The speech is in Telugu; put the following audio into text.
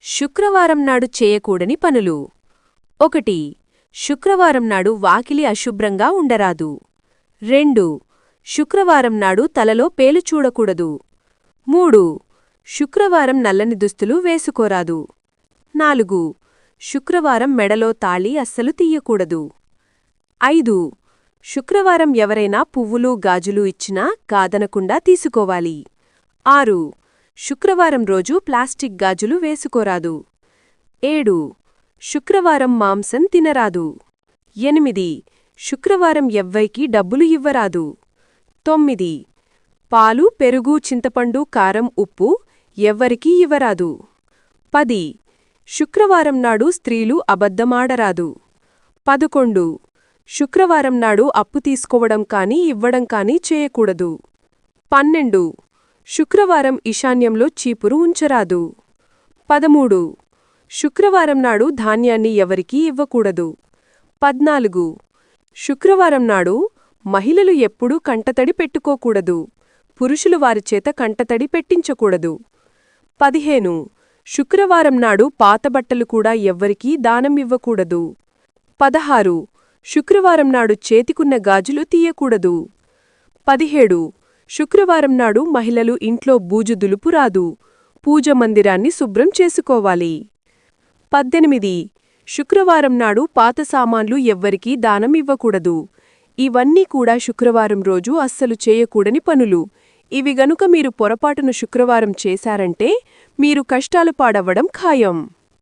శుక్రవారం నాడు చేయకూడని పనులు. 1. శుక్రవారం నాడు వాకిలి అశుభ్రంగా ఉండరాదు. 2. శుక్రవారం నాడు తలలో పేలు చూడకూడదు. 3. శుక్రవారం నల్లని దుస్తులు వేసుకోరాదు. 4. శుక్రవారం మెడలో తాళి అస్సలు తీయకూడదు. 5. శుక్రవారం ఎవరైనా పువ్వులు గాజులు ఇచ్చినా కాదనకుండా తీసుకోవాలి. 6. శుక్రవారం రోజు ప్లాస్టిక్ గాజులు వేసుకోరాదు. 7. శుక్రవారం మాంసం తినరాదు. 8. శుక్రవారం ఎవ్వైకి డబ్బులు ఇవ్వరాదు. 9. పాలు పెరుగు చింతపండు కారం ఉప్పు ఎవ్వరికీ ఇవ్వరాదు. 10. శుక్రవారం నాడు స్త్రీలు అబద్ధమాడరాదు. 11. శుక్రవారం నాడు అప్పు తీసుకోవడం కానీ ఇవ్వడం కానీ చేయకూడదు. 12. శుక్రవారం ఈశాన్యంలో చీపురు ఉంచరాదు. 13. శుక్రవారం నాడు ధాన్యాన్ని ఎవరికీ ఇవ్వకూడదు. 14. శుక్రవారం నాడు మహిళలు ఎప్పుడూ కంటతడి పెట్టుకోకూడదు. పురుషులు వారిచేత కంటతడి పెట్టించకూడదు. 15. శుక్రవారం నాడు పాతబట్టలు కూడా ఎవ్వరికీ దానం ఇవ్వకూడదు. 16. శుక్రవారం నాడు చేతికున్న గాజులు తీయకూడదు. 17. శుక్రవారం నాడు మహిళలు ఇంట్లో బూజు దులుపురాదు. పూజ మందిరాన్ని శుభ్రం చేసుకోవాలి. 18. శుక్రవారం నాడు పాత సామాన్లు ఎవ్వరికీ దానం ఇవ్వకూడదు. ఇవన్నీ కూడా శుక్రవారం రోజు అస్సలు చేయకూడని పనులు. ఇవి గనుక మీరు పొరపాటున శుక్రవారం చేశారంటే మీరు కష్టాలు పాడవ్వడం ఖాయం.